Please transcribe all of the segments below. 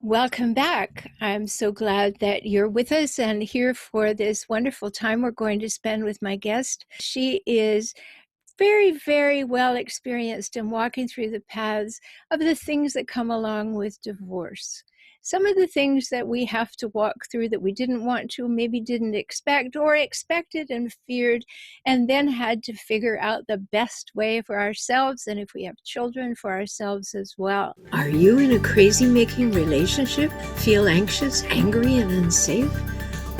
Welcome back. I'm so glad that you're with us and here for this wonderful time we're going to spend with my guest. She is very, very well experienced in walking through the paths of the things that come along with divorce. Some of the things that we have to walk through that we didn't want to, maybe didn't expect, or expected and feared, and then had to figure out the best way for ourselves, and if we have children, for ourselves as well. Are you in a crazy-making relationship? Feel anxious, angry, and unsafe?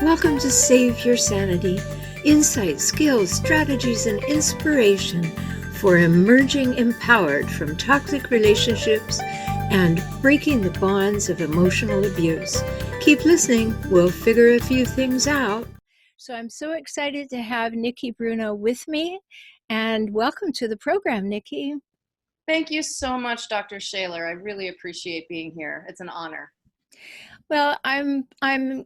Welcome to Save Your Sanity. Insight, skills, strategies, and inspiration for emerging empowered from toxic relationships and breaking the bonds of emotional abuse. Keep listening. We'll figure a few things out. So I'm so excited to have Nikki Bruno with me, and welcome to the program, Nikki. Thank you so much, Dr. Shaler. I really appreciate being here. It's an honor. Well, I'm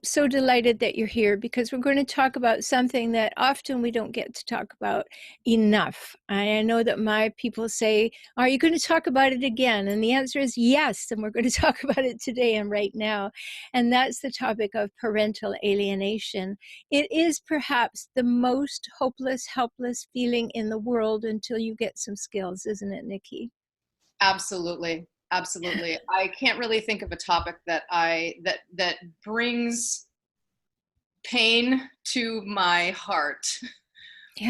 so delighted that you're here because we're going to talk about something that often we don't get to talk about enough. I know that my people say, "Are you going to talk about it again?" And the answer is yes, and we're going to talk about it today and right now. And that's the topic of parental alienation. It is perhaps the most hopeless, helpless feeling in the world until you get some skills, isn't it, Nikki? Absolutely. Absolutely. I can't really think of a topic that that brings pain to my heart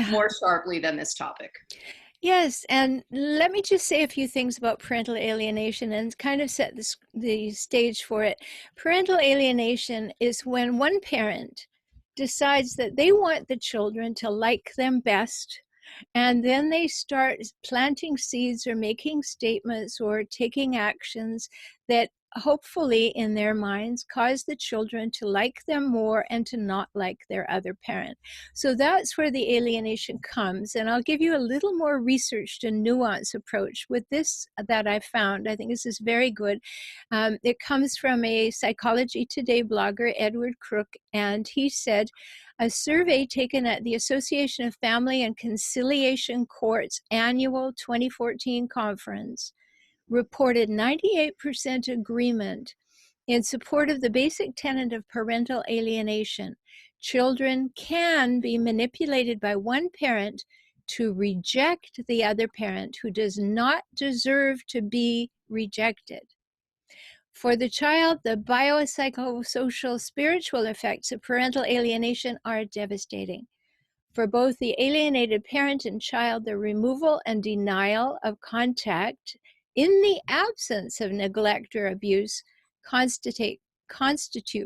more sharply than this topic. Yes, and let me just say a few things about parental alienation and kind of set the stage for it. Parental alienation is when one parent decides that they want the children to like them best, and then they start planting seeds or making statements or taking actions that hopefully in their minds cause the children to like them more and to not like their other parent. So that's where the alienation comes. And I'll give you a little more researched and nuanced approach with this that I found. I think this is very good. It comes from a Psychology Today blogger, Edward Crook, and he said, a survey taken at the Association of Family and Conciliation Courts annual 2014 conference reported 98% agreement in support of the basic tenet of parental alienation. Children can be manipulated by one parent to reject the other parent who does not deserve to be rejected. For the child, the biopsychosocial spiritual effects of parental alienation are devastating. For both the alienated parent and child, the removal and denial of contact in the absence of neglect or abuse constitute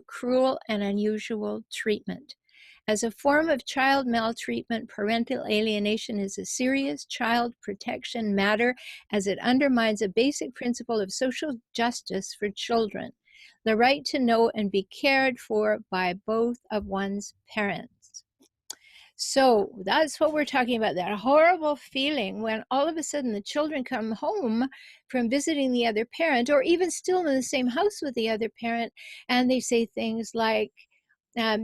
cruel and unusual treatment. As a form of child maltreatment, parental alienation is a serious child protection matter as it undermines a basic principle of social justice for children, the right to know and be cared for by both of one's parents. So that's what we're talking about, that horrible feeling when all of a sudden the children come home from visiting the other parent or even still in the same house with the other parent, and they say things like,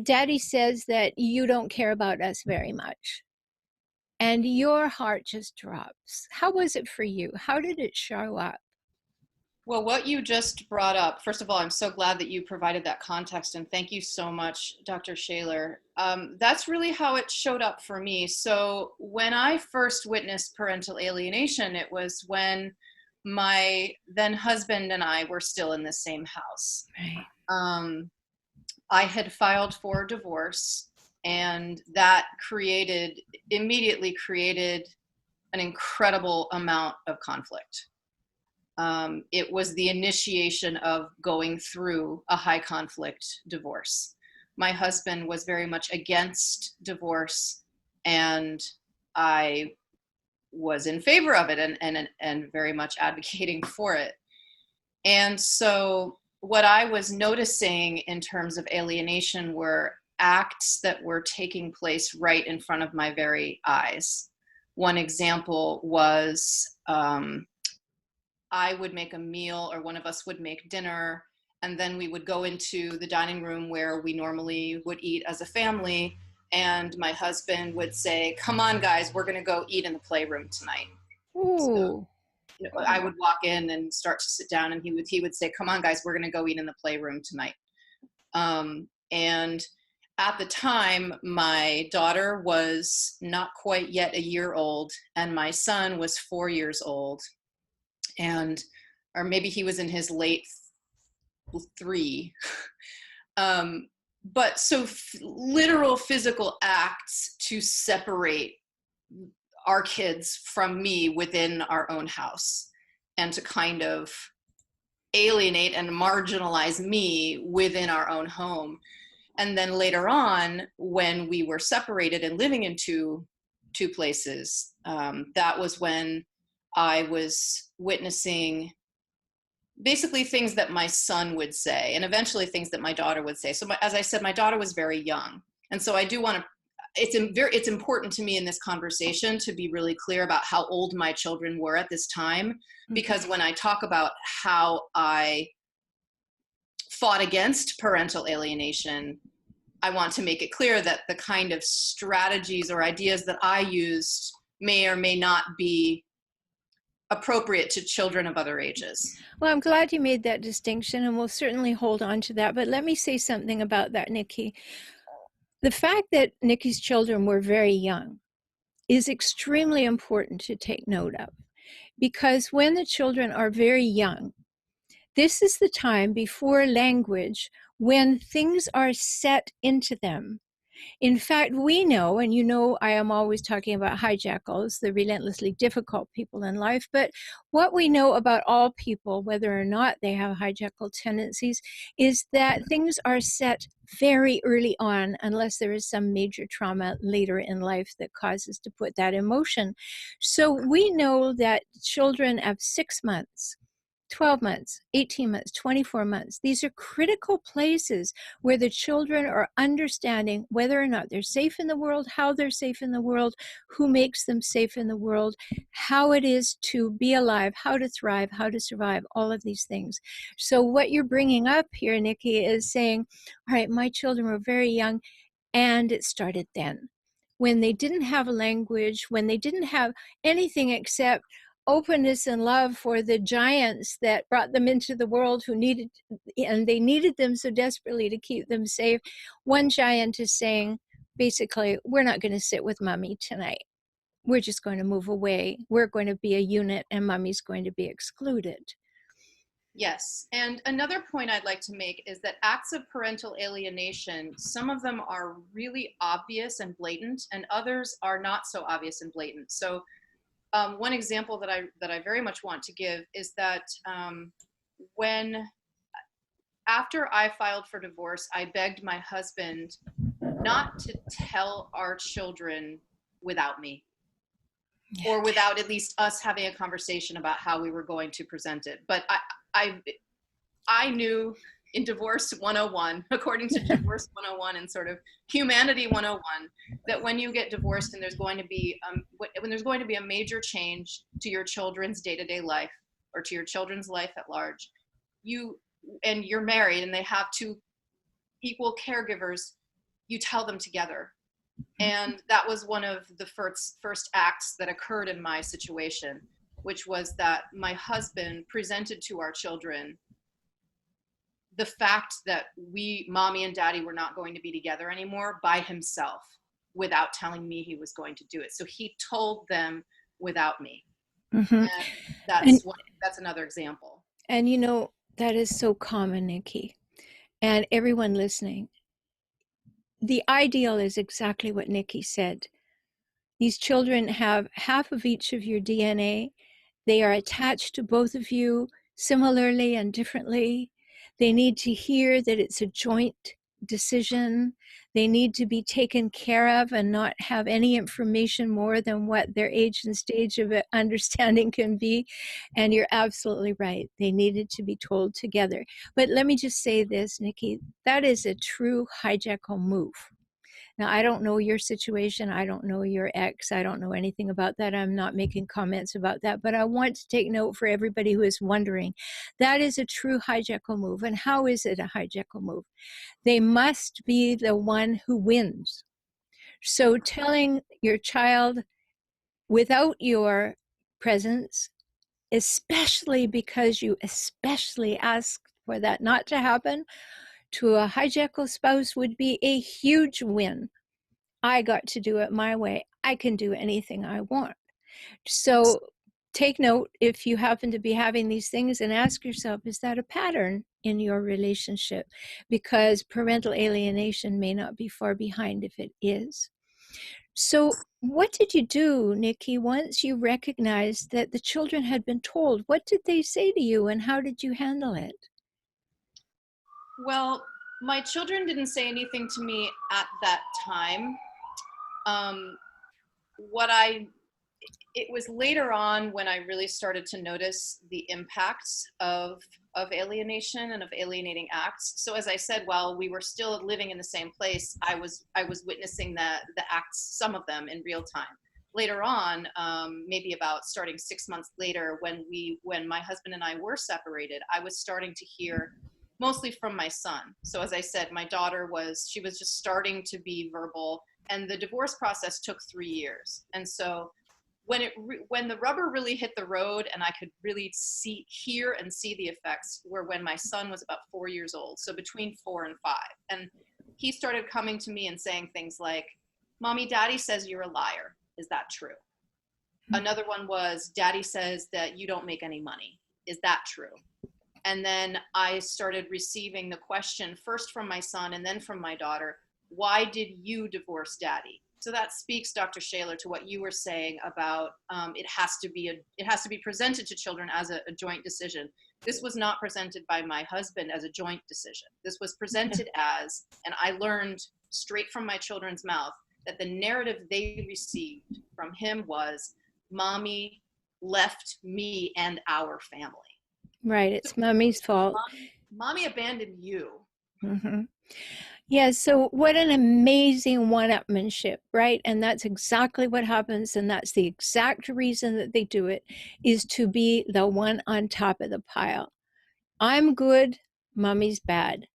Daddy says that you don't care about us very much. And your heart just drops. How was it for you? How did it show up? Well, what you just brought up, first of all, I'm so glad that you provided that context, and thank you so much, Dr. Shaler. That's really how it showed up for me. So when I first witnessed parental alienation, it was when my then husband and I were still in the same house. Right. I had filed for divorce, and that immediately created an incredible amount of conflict. It was the initiation of going through a high conflict divorce. My husband was very much against divorce, and I was in favor of it and very much advocating for it. And so what I was noticing in terms of alienation were acts that were taking place right in front of my very eyes. One example was I would make a meal, or one of us would make dinner, and then we would go into the dining room where we normally would eat as a family, and my husband would say, "Come on, guys, we're going to go eat in the playroom tonight." So, Ooh. I would walk in and start to sit down, and he would say, "Come on, guys, we're going to go eat in the playroom tonight." And at the time, my daughter was not quite yet a year old, and my son was 4 years old, and or maybe he was in his late 3. But so literal physical acts to separate our kids from me within our own house, and to kind of alienate and marginalize me within our own home. And then later on, when we were separated and living in two places, that was when I was witnessing basically things that my son would say, and eventually things that my daughter would say. So as I said, my daughter was very young. And so I do want to, it's important to me in this conversation to be really clear about how old my children were at this time, because when I talk about how I fought against parental alienation, I want to make it clear that the kind of strategies or ideas that I used may or may not be appropriate to children of other ages. Well, I'm glad you made that distinction, and we'll certainly hold on to that. But let me say something about that, Nikki. The fact that Nikki's children were very young is extremely important to take note of, because when the children are very young, this is the time before language when things are set into them. In fact, we know, and you know, I am always talking about hijackals, the relentlessly difficult people in life, but what we know about all people, whether or not they have hijackal tendencies, is that things are set very early on, unless there is some major trauma later in life that causes to put that in motion. So we know that children of 6 months, 12 months, 18 months, 24 months. These are critical places where the children are understanding whether or not they're safe in the world, how they're safe in the world, who makes them safe in the world, how it is to be alive, how to thrive, how to survive, all of these things. So what you're bringing up here, Nikki, is saying, all right, my children were very young, and it started then, when they didn't have a language, when they didn't have anything except openness and love for the giants that brought them into the world, who needed, and they needed them so desperately to keep them safe. One giant is saying, basically, we're not going to sit with mommy tonight. We're just going to move away. We're going to be a unit, and mommy's going to be excluded. Yes. And another point I'd like to make is that acts of parental alienation, some of them are really obvious and blatant, and others are not so obvious and blatant. So one example that I very much want to give is that when, after I filed for divorce, I begged my husband not to tell our children without me, or without at least us having a conversation about how we were going to present it. But I knew in Divorce 101, according to Divorce 101 and sort of Humanity 101, that when you get divorced and there's going to be when there's going to be a major change to your children's day-to-day life, or to your children's life at large, and you're married and they have 2 equal caregivers, you tell them together. And that was one of the first acts that occurred in my situation, which was that my husband presented to our children the fact that mommy and daddy, were not going to be together anymore by himself, without telling me he was going to do it. So he told them without me. Mm-hmm. And that's another example. And you know, that is so common, Nikki, and everyone listening. The ideal is exactly what Nikki said. These children have half of each of your DNA. They are attached to both of you similarly and differently. They need to hear that it's a joint decision. They need to be taken care of and not have any information more than what their age and stage of understanding can be. And you're absolutely right. They needed to be told together. But let me just say this, Nikki, that is a true hijackal move. Now, I don't know your situation. I don't know your ex. I don't know anything about that. I'm not making comments about that. But I want to take note for everybody who is wondering. That is a true hijackal move. And how is it a hijackal move? They must be the one who wins. So telling your child without your presence especially because you especially asked for that not to happen, to a hijackal spouse would be a huge win. I got to do it my way. I can do anything I want. So take note if you happen to be having these things and ask yourself, is that a pattern in your relationship? Because parental alienation may not be far behind if it is. So what did you do, Nikki, once you recognized that the children had been told? What did they say to you and how did you handle it? Well, my children didn't say anything to me at that time. Um, what I It was later on when I really started to notice the impacts of alienation and of alienating acts. So as I said, while we were still living in the same place, I was witnessing the acts, some of them in real time. Later on, maybe about starting 6 months later, when my husband and I were separated, I was starting to hear mostly from my son. So as I said, my daughter was just starting to be verbal, and the divorce process took 3 years. And so when the rubber really hit the road and I could really hear and see the effects were when my son was about 4 years old. So between 4 and 5. And he started coming to me and saying things like, "Mommy, Daddy says you're a liar. Is that true?" Another one was, "Daddy says that you don't make any money. Is that true?" And then I started receiving the question first from my son and then from my daughter, "Why did you divorce Daddy?" So that speaks, Dr. Shaler, to what you were saying about it has to be presented to children as a joint decision. This was not presented by my husband as a joint decision. This was presented as, and I learned straight from my children's mouth that the narrative they received from him was, "Mommy left me and our family." Right, it's mommy's fault. Mommy abandoned you. Mm-hmm. Yeah, so what an amazing one-upmanship, right? And that's exactly what happens, and that's the exact reason that they do it, is to be the one on top of the pile. I'm good, mommy's bad.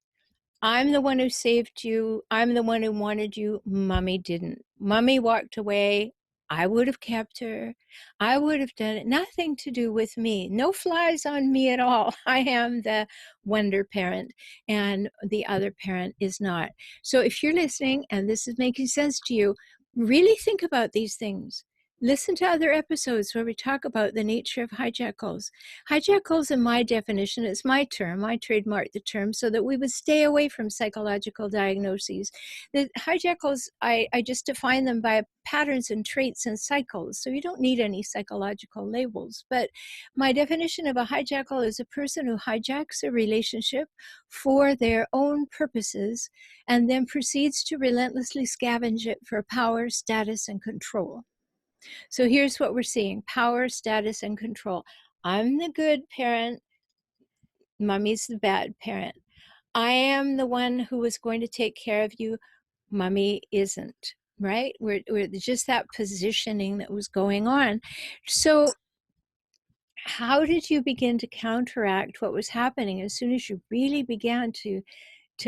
I'm the one who saved you. I'm the one who wanted you. Mommy didn't. Mommy walked away. I would have kept her. I would have done it. Nothing to do with me. No flies on me at all. I am the wonder parent, and the other parent is not. So if you're listening and this is making sense to you, really think about these things. Listen to other episodes where we talk about the nature of hijackals. Hijackals, in my definition, it's my term. I trademarked the term so that we would stay away from psychological diagnoses. The hijackals, I just define them by patterns and traits and cycles. So you don't need any psychological labels. But my definition of a hijackal is a person who hijacks a relationship for their own purposes and then proceeds to relentlessly scavenge it for power, status, and control. So here's what we're seeing: power, status, and control. I'm the good parent. Mommy's the bad parent. I am the one who is going to take care of you. Mommy isn't, right? We're just that positioning that was going on. So how did you begin to counteract what was happening as soon as you really began to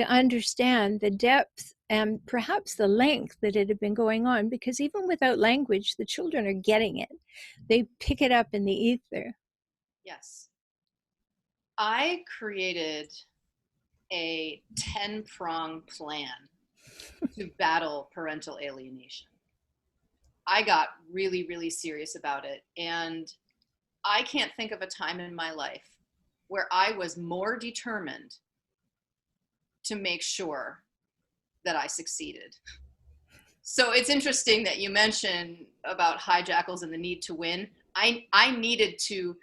understand the depth and perhaps the length that it had been going on? Because even without language, the children are getting it. They pick it up in the ether. Yes. I created a 10-prong plan to battle parental alienation. I got really, really serious about it. And I can't think of a time in my life where I was more determined to make sure that I succeeded. So it's interesting that you mentioned about hijackals and the need to win. I needed to,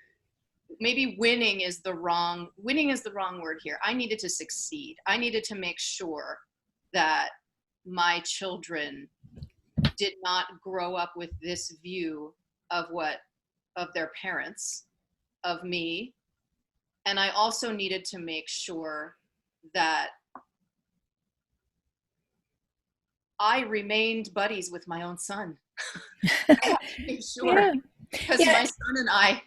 maybe winning is the wrong word here. I needed to succeed. I needed to make sure that my children did not grow up with this view of their parents, of me. And I also needed to make sure that I remained buddies with my own son. I had to make sure, Yeah. because my son and I,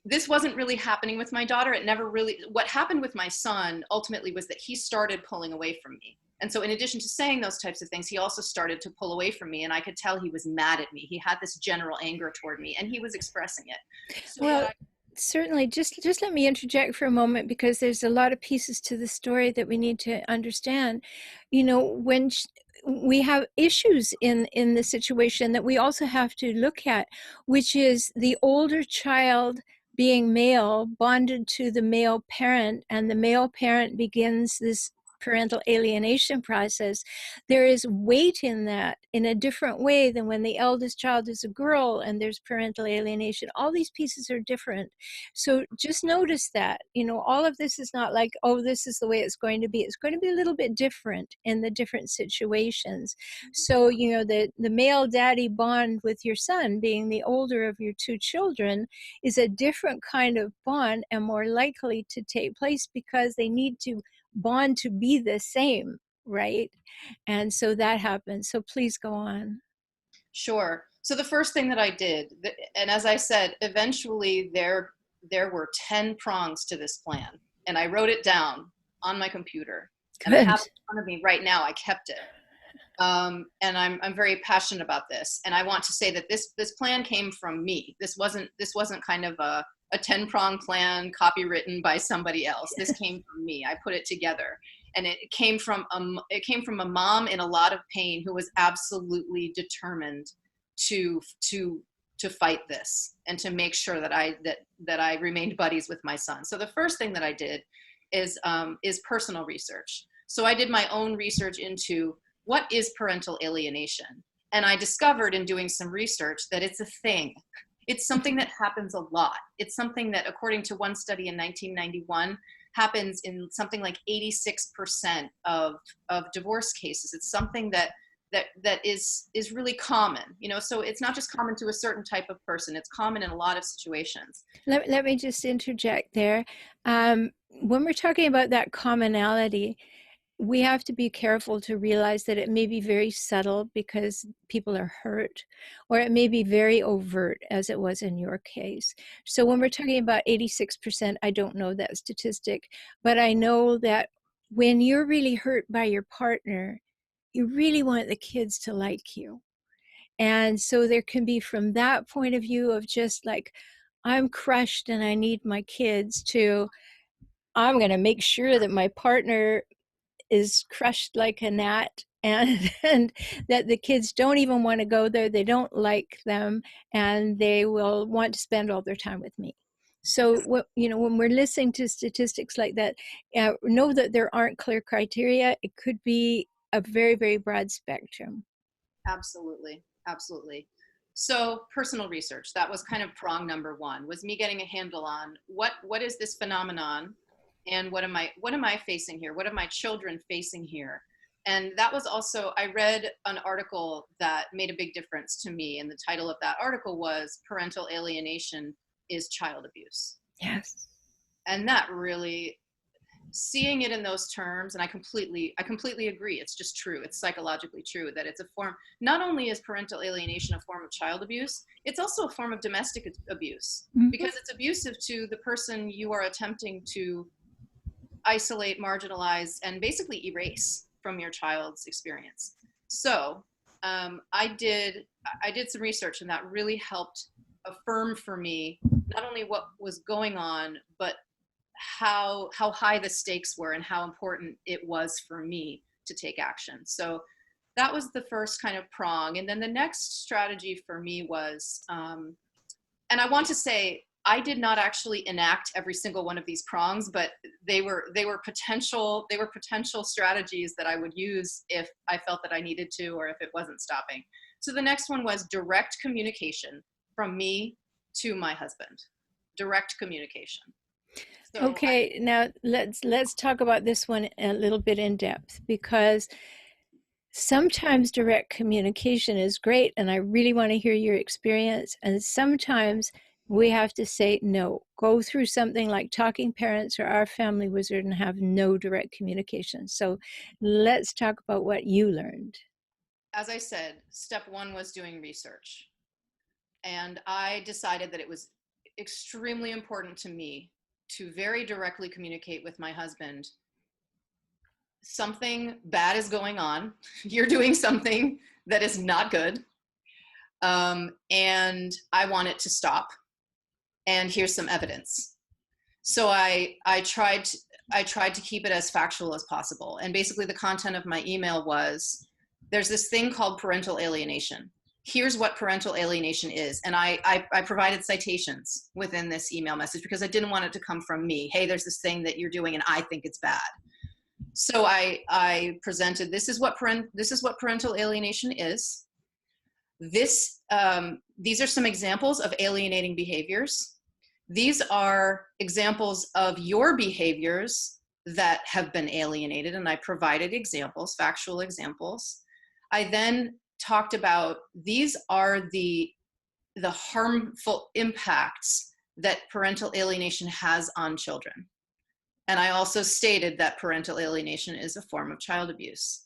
this wasn't really happening with my daughter. It never really, what happened with my son ultimately was that he started pulling away from me. And so in addition to saying those types of things, he also started to pull away from me, and I could tell he was mad at me. He had this general anger toward me, and he was expressing it. So Well, Certainly. Just let me interject for a moment, because there's a lot of pieces to the story that we need to understand. You know, when we have issues in the situation that we also have to look at, which is the older child being male bonded to the male parent, and the male parent begins this parental alienation process. There is weight in that in a different way than when the eldest child is a girl and there's parental alienation. All these pieces are different. So just notice that, you know, all of this is not like, oh, this is the way it's going to be. It's going to be a little bit different in the different situations. So, you know, the male daddy bond with your son, being the older of your two children, is a different kind of bond and more likely to take place because they need to bond to be the same, right? And so that happens. So please go on. Sure. So the first thing that I did, and as I said, eventually there were 10 prongs to this plan, and I wrote it down on my computer, and I Good. have it in front of me right now. I kept it. And I'm very passionate about this. And I want to say that this plan came from me. This wasn't kind of a 10-prong plan copywritten by somebody else. This came from me. I put it together, and it came from a mom in a lot of pain who was absolutely determined to fight this and to make sure that I remained buddies with my son. So the first thing that I did is personal research. So I did my own research into what is parental alienation. And I discovered in doing some research that it's a thing. It's something that happens a lot. It's something that, according to one study in 1991, happens in something like 86% of divorce cases. It's something that is really common, you know. So it's not just common to a certain type of person. It's common in a lot of situations. Let me just interject there. When we're talking about that commonality, we have to be careful to realize that it may be very subtle because people are hurt, or it may be very overt, as it was in your case. So when we're talking about 86%, I don't know that statistic, but I know that when you're really hurt by your partner, you really want the kids to like you. And so there can be, from that point of view of just like, I'm crushed and I need my kids, to I'm going to make sure that my partner is crushed like a gnat, and that the kids don't even want to go there, they don't like them, and they will want to spend all their time with me. So what, you know, when we're listening to statistics like that, know that there aren't clear criteria. It could be a very, very broad spectrum. Absolutely. Absolutely. So personal research, that was kind of prong number one, was me getting a handle on what is this phenomenon, and what am I facing here? What are my children facing here? And that was also, I read an article that made a big difference to me. And the title of that article was Parental Alienation is Child Abuse. Yes. And that really, seeing it in those terms, and I completely agree. It's just true. It's psychologically true that it's a form. Not only is parental alienation a form of child abuse, it's also a form of domestic abuse, because it's abusive to the person you are attempting to isolate, marginalize, and basically erase from your child's experience. So I did some research, and that really helped affirm for me not only what was going on, but how high the stakes were and how important it was for me to take action. So that was the first kind of prong. And then the next strategy for me was, and I want to say, I did not actually enact every single one of these prongs, but they were potential strategies that I would use if I felt that I needed to, or if it wasn't stopping. So the next one was direct communication from me to my husband. Direct communication. So Okay, now let's talk about this one a little bit in depth, because sometimes direct communication is great, and I really want to hear your experience. And sometimes we have to say no. Go through something like Talking Parents or Our Family Wizard and have no direct communication. So let's talk about what you learned. as I said, step one was doing research. And I decided that it was extremely important to me to very directly communicate with my husband. Something bad is going on. You're doing something that is not good. And I want it to stop. and here's some evidence. So I tried to keep it as factual as possible. And basically the content of my email was, there's this thing called parental alienation. Here's what parental alienation is. And I provided citations within this email message because I didn't want it to come from me. Hey, there's this thing that you're doing and I think it's bad. So I presented, this is what parental alienation is. These are some examples of alienating behaviors. These are examples of your behaviors that have been alienated, and I provided examples, factual examples. I then talked about, these are the harmful impacts that parental alienation has on children. And I also stated that parental alienation is a form of child abuse.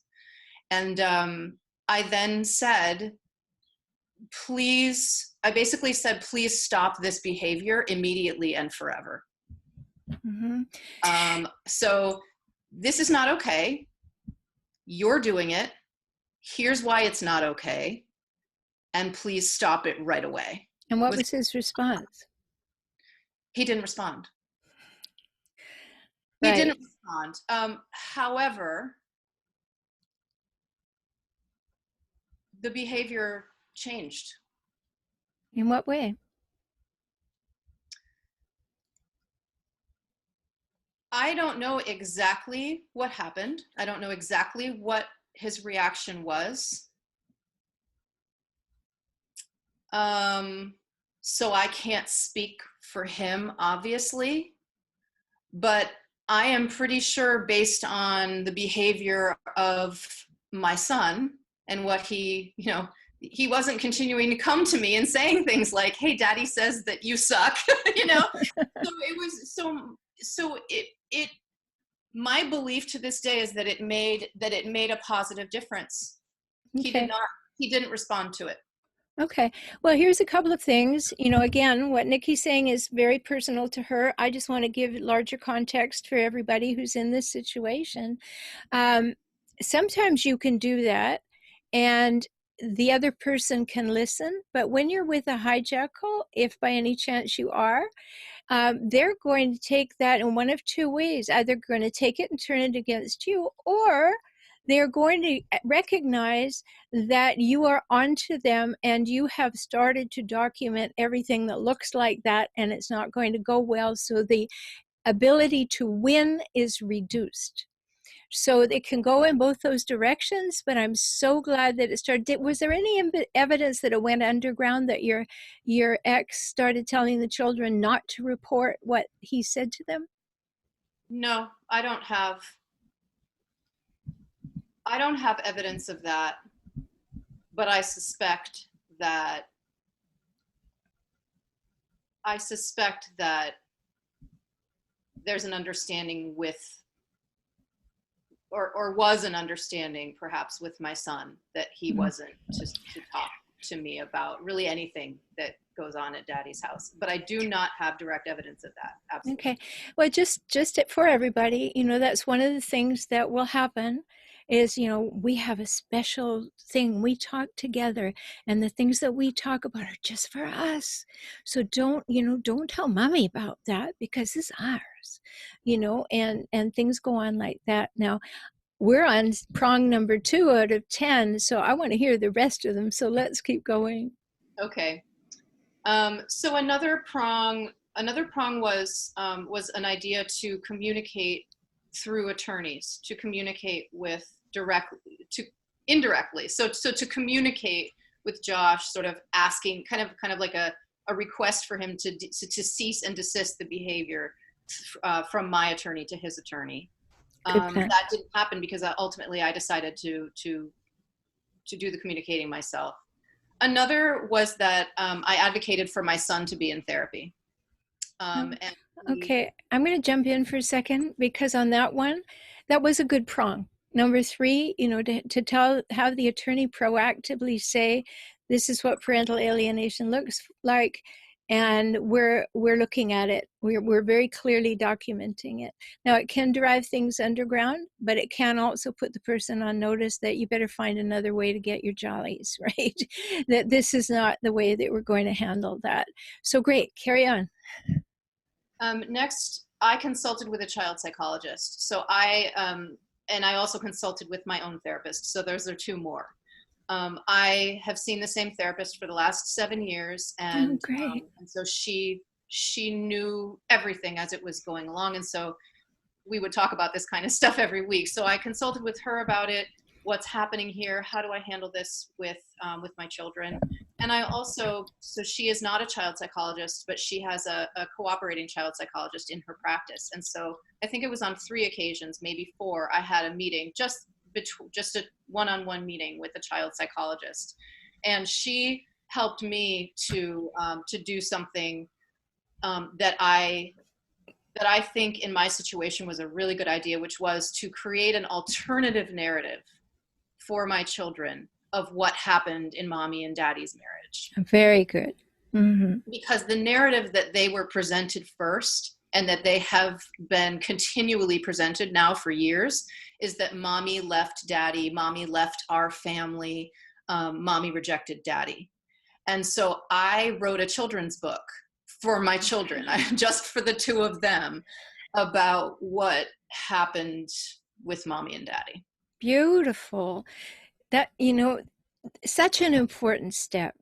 And I then said, I basically said, please stop this behavior immediately and forever. Mm-hmm. So this is not okay. You're doing it. Here's why it's not okay. And please stop it right away. And what was his response? He didn't respond. Right. He didn't respond. However, the behavior changed. In what way? I don't know exactly what happened. I don't know exactly what his reaction was. So I can't speak for him, obviously, but I am pretty sure, based on the behavior of my son and what he wasn't continuing to come to me and saying things like, hey, daddy says that you suck, So it was, my belief to this day is that it made a positive difference. Okay. He didn't respond to it. Okay. Well, here's a couple of things. Again, what Nikki's saying is very personal to her. I just want to give larger context for everybody who's in this situation. Sometimes you can do that and the other person can listen, but when you're with a hijackal, if by any chance you are, they're going to take that in one of two ways. Either going to take it and turn it against you, or they're going to recognize that you are onto them and you have started to document everything that looks like that, and it's not going to go well. So the ability to win is reduced. So it can go in both those directions, but I'm so glad that it started. Was there any evidence that it went underground, that your ex started telling the children not to report what he said to them? No, I don't have evidence of that, but I suspect that there's an understanding with, or was an understanding perhaps with my son, that he wasn't to talk to me about really anything that goes on at daddy's house. But I do not have direct evidence of that. Absolutely. Okay. Well, just for everybody, that's one of the things that will happen is, we have a special thing. We talk together, and the things that we talk about are just for us. So don't tell mommy about that, because it's ours, and things go on like that. Now, we're on prong number 2 out of 10, so I want to hear the rest of them. So let's keep going. Okay. So another prong was an idea to communicate through attorneys, to communicate with indirectly. So to communicate with Josh, sort of asking, kind of like a request for him to cease and desist the behavior from my attorney to his attorney. That didn't happen because ultimately I decided to do the communicating myself. Another was that I advocated for my son to be in therapy. Okay, I'm going to jump in for a second, because on that one, that was a good prong. Number 3, to have the attorney proactively say, this is what parental alienation looks like. and we're looking at it. We're very clearly documenting it. Now, it can drive things underground, but it can also put the person on notice that you better find another way to get your jollies, right? That this is not the way that we're going to handle that. So great, carry on. Next, I consulted with a child psychologist. So and I also consulted with my own therapist. So those are two more. I have seen the same therapist for the last 7 years, and, Great. and so she knew everything as it was going along, and so we would talk about this kind of stuff every week. So I consulted with her about it. What's happening here? How do I handle this with my children? And I also, so she is not a child psychologist, but she has a cooperating child psychologist in her practice. And so I think it was on 3 occasions, maybe 4, I had a meeting, just a one-on-one meeting with a child psychologist. And she helped me to do something that I think in my situation was a really good idea, which was to create an alternative narrative for my children of what happened in mommy and daddy's marriage. Very good. Mm-hmm. Because the narrative that they were presented first, and that they have been continually presented now for years, is that mommy left daddy, mommy left our family, mommy rejected daddy. And so I wrote a children's book for my children, just for the 2 of them, about what happened with mommy and daddy. Beautiful. That, such an important step,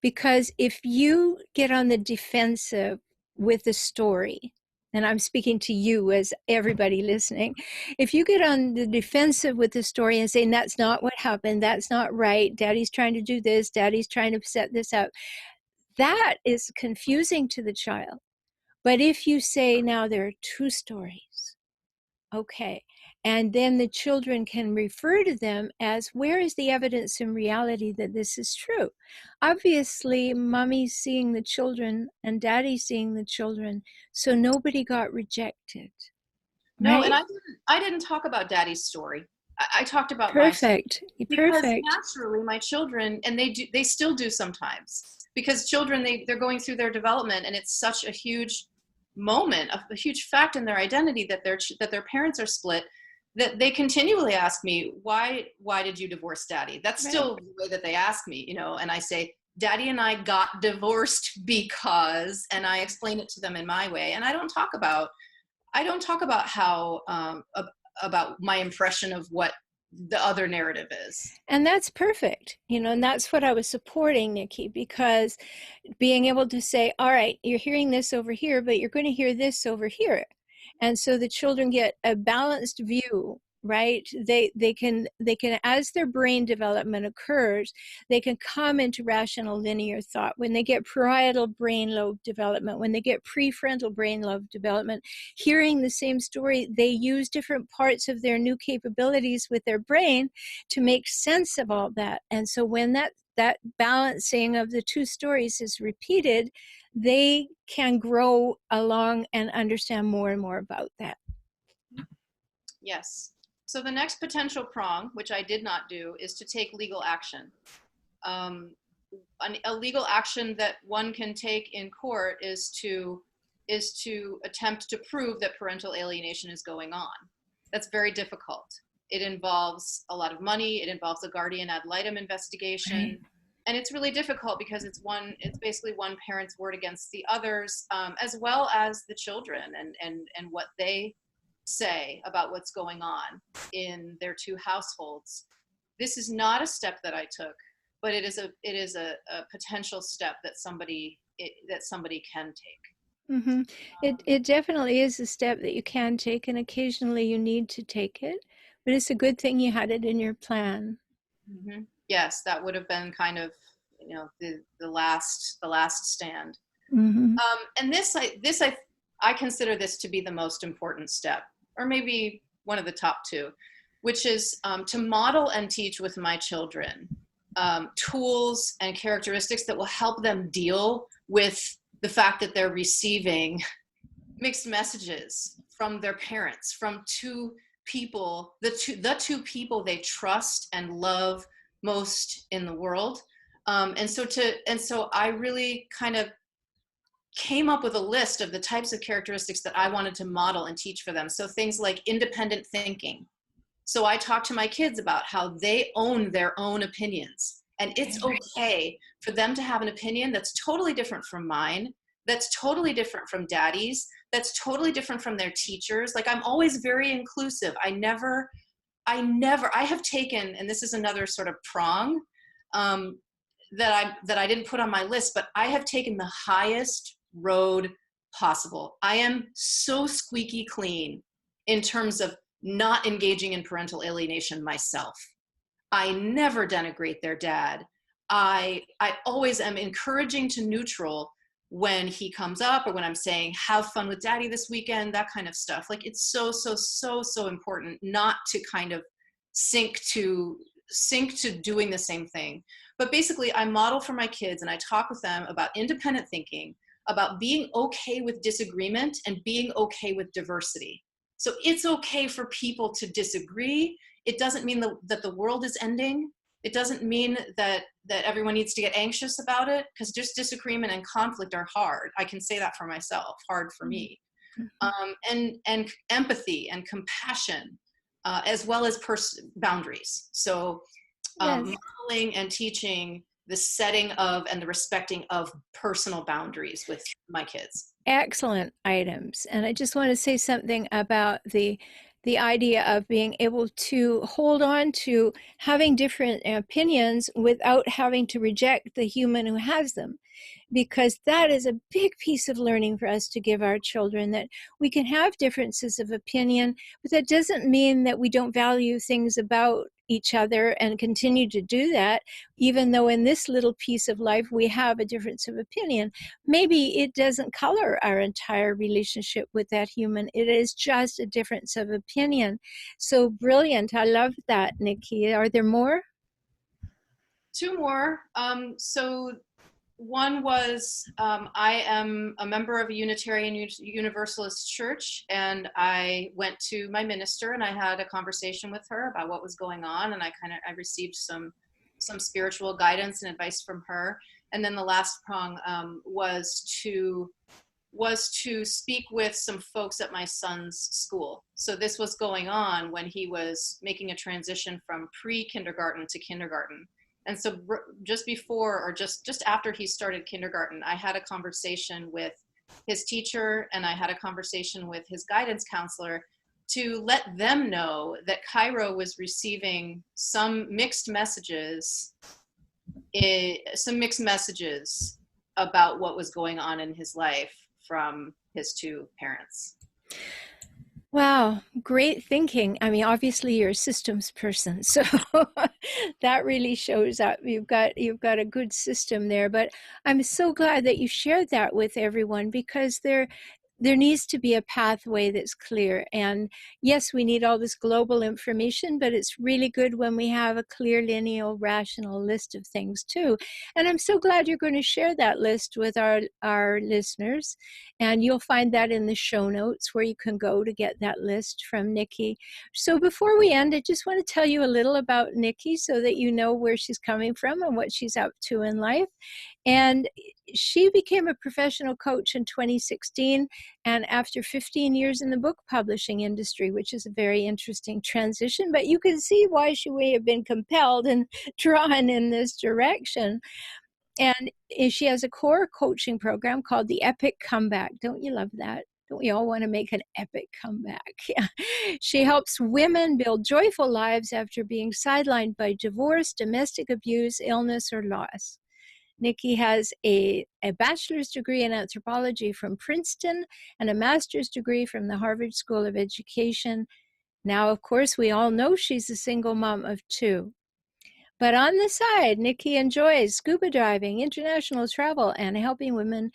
because if you get on the defensive with the story, and I'm speaking to you as everybody listening, if you get on the defensive with the story and saying, that's not what happened, that's not right, daddy's trying to do this, daddy's trying to set this up, that is confusing to the child. But if you say, now there are 2 stories, okay, and then the children can refer to them as, where is the evidence in reality that this is true? Obviously, mommy's seeing the children and daddy's seeing the children, so nobody got rejected. No, Right? and I didn't talk about daddy's story. I talked about Perfect. my story, because Perfect. naturally my children, and they still do sometimes, because children, they're going through their development, and it's such a huge moment, a huge fact in their identity that their parents are split, that they continually ask me, why did you divorce daddy? That's Right. still the way that they ask me, and I say, daddy and I got divorced because, and I explain it to them in my way. And I don't talk about how about my impression of what the other narrative is. And that's perfect, and that's what I was supporting, Nikki, because being able to say, all right, you're hearing this over here, but you're going to hear this over here. And so the children get a balanced view, right? They can, as their brain development occurs, they can come into rational linear thought. When they get parietal brain lobe development, when they get prefrontal brain lobe development, hearing the same story, they use different parts of their new capabilities with their brain to make sense of all that. And so when that balancing of the 2 stories is repeated, they can grow along and understand more and more about that. Yes. So the next potential prong, which I did not do, is to take legal action. A legal action that one can take in court is to attempt to prove that parental alienation is going on. That's very difficult. It involves a lot of money. It involves a guardian ad litem investigation. Right. And it's really difficult because it's basically one parent's word against the others, as well as the children and what they say about what's going on in their 2 households. This is not a step that I took, but it is a potential step that somebody can take. Mm-hmm. It definitely is a step that you can take, and occasionally you need to take it, but it's a good thing you had it in your plan. Mm-hmm. Yes, that would have been kind of, the last stand. Mm-hmm. And I consider this to be the most important step, or maybe one of the top 2, which is to model and teach with my children tools and characteristics that will help them deal with the fact that they're receiving mixed messages from their parents, from 2 people, the two people they trust and love most in the world. And so I really kind of came up with a list of the types of characteristics that I wanted to model and teach for them. So things like independent thinking. So I talk to my kids about how they own their own opinions. And it's okay for them to have an opinion that's totally different from mine, that's totally different from daddy's, that's totally different from their teachers. Like, I'm always very inclusive. I have taken, and this is another sort of prong that I didn't put on my list, but I have taken the highest road possible. I am so squeaky clean in terms of not engaging in parental alienation myself. I never denigrate their dad. I always am encouraging to neutral when he comes up, or when I'm saying, have fun with daddy this weekend, that kind of stuff. Like, it's so important not to kind of sink to doing the same thing. But basically, I model for my kids and I talk with them about independent thinking, about being okay with disagreement and being okay with diversity. So it's okay for people to disagree. It doesn't mean that the world is ending. It doesn't mean that everyone needs to get anxious about it, because just disagreement and conflict are hard. I can say that for myself, hard for me. And empathy and compassion, as well as boundaries. So modeling and teaching the setting of and the respecting of personal boundaries with my kids. Excellent items. And I just want to say something about the idea of being able to hold on to having different opinions without having to reject the human who has them, because that is a big piece of learning for us to give our children, that we can have differences of opinion, but that doesn't mean that we don't value things about each other and continue to do that, even though in this little piece of life we have a difference of opinion. Maybe it doesn't color our entire relationship with that human. It is just a difference of opinion. So brilliant. I love that, Nikki. Are there more? Two more. So one was, I am a member of a Unitarian Universalist church, and I went to my minister and I had a conversation with her about what was going on, and I received some spiritual guidance and advice from her. And then the last prong was to speak with some folks at my son's school. So this was going on when he was making a transition from pre-kindergarten to kindergarten. And so just before, or just after he started kindergarten, I had a conversation with his teacher and I had a conversation with his guidance counselor to let them know that Cairo was receiving some mixed messages about what was going on in his life from his two parents. Wow, great thinking. I mean, obviously you're a systems person, so that really shows up. You've got a good system there, but I'm so glad that you shared that with everyone, because there needs to be a pathway that's clear. And yes, we need all this global information, but it's really good when we have a clear, lineal, rational list of things too. And I'm so glad you're going to share that list with our listeners. And you'll find that in the show notes, where you can go to get that list from Nikki. So before we end, I just want to tell you a little about Nikki so that you know where she's coming from and what she's up to in life. And she became a professional coach in 2016, and after 15 years in the book publishing industry, which is a very interesting transition, but you can see why she may have been compelled and drawn in this direction. And she has a core coaching program called the Epic Comeback. Don't you love that? Don't we all want to make an epic comeback? Yeah. She helps women build joyful lives after being sidelined by divorce, domestic abuse, illness, or loss. Nikki has a bachelor's degree in anthropology from Princeton and a master's degree from the Harvard School of Education. Now, of course, we all know she's a single mom of two. But on the side, Nikki enjoys scuba diving, international travel, and helping women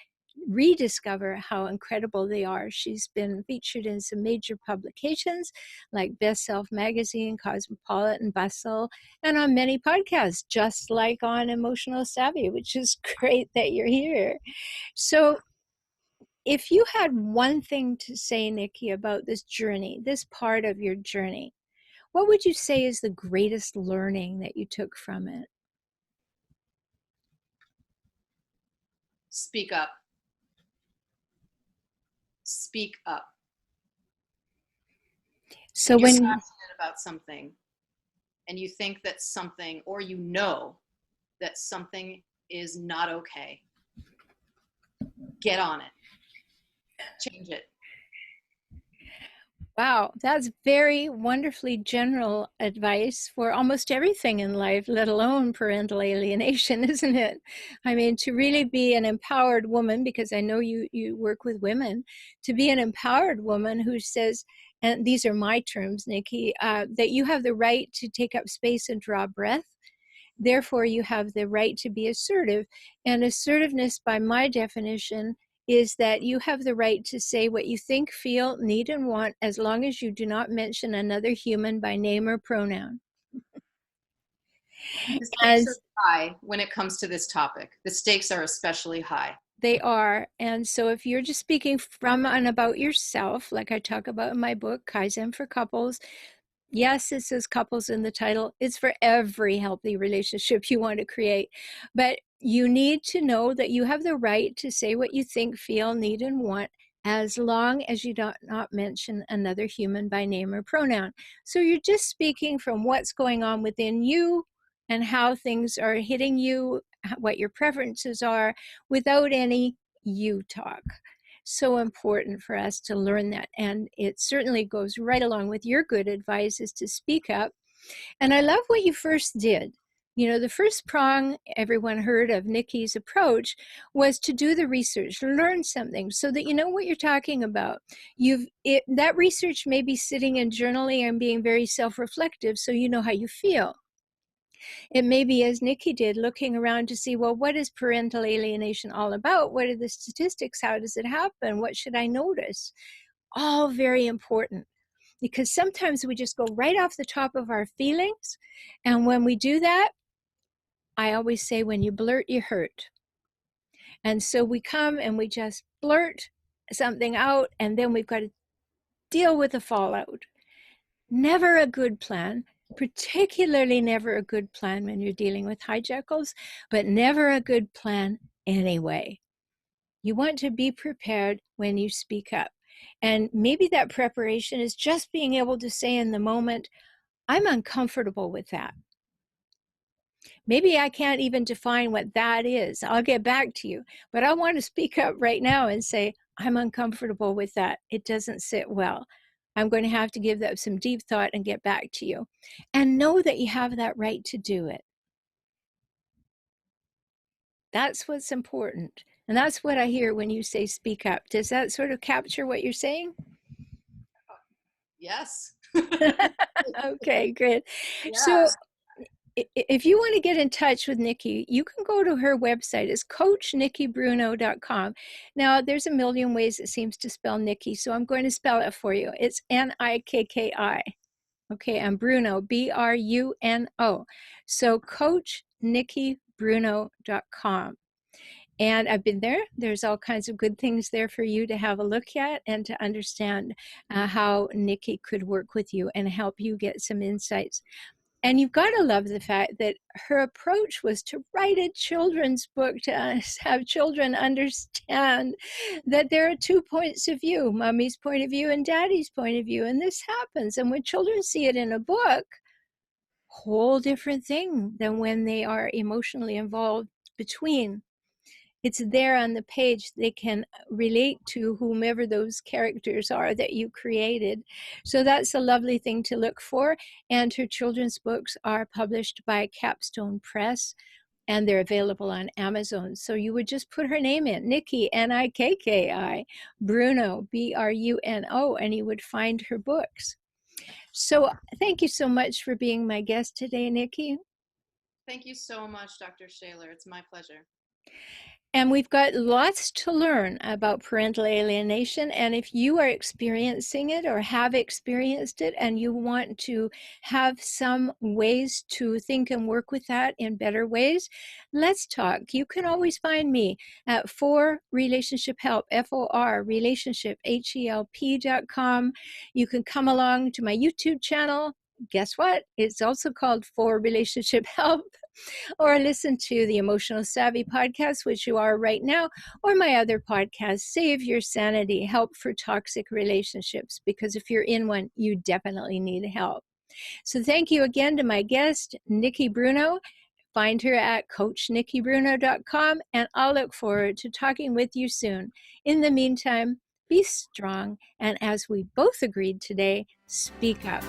rediscover how incredible they are. She's been featured in some major publications like Best Self Magazine, Cosmopolitan, Bustle, and on many podcasts, just like on Emotional Savvy, which is great that you're here. So if you had one thing to say, Nikki, about this journey, this part of your journey, what would you say is the greatest learning that you took from it? Speak up. speak up. So When you're when passionate about something and you think that something, or you know that something is not okay, get on it, change it. Wow, that's very wonderfully general advice for almost everything in life, let alone parental alienation, isn't it? I mean, to really be an empowered woman, because I know you work with women, to be an empowered woman who says, and these are my terms, Nikki, that you have the right to take up space and draw breath. Therefore, you have the right to be assertive. And assertiveness, by my definition, is that you have the right to say what you think, feel, need, and want, as long as you do not mention another human by name or pronoun. The stakes And are high when it comes to this topic. The stakes are especially high. they are. And so if you're just speaking from and about yourself, like I talk about in my book, Kaizen for Couples, yes, it says couples in the title. It's for every healthy relationship you want to create. But you need to know that you have the right to say what you think, feel, need, and want, as long as you do not mention another human by name or pronoun. So you're just speaking from what's going on within you and how things are hitting you, what your preferences are, without any you talk. So important for us to learn that. And it certainly goes right along with your good advice, is to speak up. And I love what you first did. You know, the first prong everyone heard of Nikki's approach was to do the research, learn something so that you know what you're talking about. That research may be sitting and journaling and being very self-reflective, so you know how you feel. It may be, as Nikki did, looking around to see, well, what is parental alienation all about? What are the statistics? How does it happen? What should I notice? All very important, because sometimes we just go right off the top of our feelings. And when we do that, I always say, when you blurt, you hurt. And so we come and we just blurt something out, and then we've got to deal with the fallout. Never a good plan, particularly never a good plan when you're dealing with hijackals, but never a good plan anyway. You want to be prepared when you speak up. And maybe that preparation is just being able to say in the moment, I'm uncomfortable with that. Maybe I can't even define what that is. I'll get back to you. But I want to speak up right now and say, I'm uncomfortable with that. It doesn't sit well. I'm going to have to give that some deep thought and get back to you. And know that you have that right to do it. That's what's important. And that's what I hear when you say speak up. Does that sort of capture what you're saying? Yes. Okay, good. Yeah. So if you want to get in touch with Nikki, you can go to her website. It's coachnikkibruno.com. Now, there's a million ways it seems to spell Nikki, so I'm going to spell it for you. It's Nikki. Okay, and Bruno, Bruno. So coachnikkibruno.com. And I've been there. There's all kinds of good things there for you to have a look at and to understand how Nikki could work with you and help you get some insights. And you've got to love the fact that her approach was to write a children's book to have children understand that there are two points of view, mommy's point of view and daddy's point of view. And this happens. And when children see it in a book, whole different thing than when they are emotionally involved between. It's there on the page. They can relate to whomever those characters are that you created. So that's a lovely thing to look for. And her children's books are published by Capstone Press, and they're available on Amazon. So you would just put her name in, Nikki, Nikki, Bruno, Bruno, and you would find her books. So thank you so much for being my guest today, Nikki. Thank you so much, Dr. Shaler. It's my pleasure. And we've got lots to learn about parental alienation. And if you are experiencing it or have experienced it and you want to have some ways to think and work with that in better ways, let's talk. You can always find me at For Relationship Help, FOR, relationship, HELP.com. You can come along to my YouTube channel. Guess what? It's also called For Relationship Help. or listen to the Emotional Savvy podcast, which you are right now, or my other podcast, Save Your Sanity, Help for Toxic Relationships, because if you're in one, you definitely need help. So thank you again to my guest, Nikki Bruno. Find her at coachnikkibruno.com, and I'll look forward to talking with you soon. In the meantime, be strong, and as we both agreed today, speak up.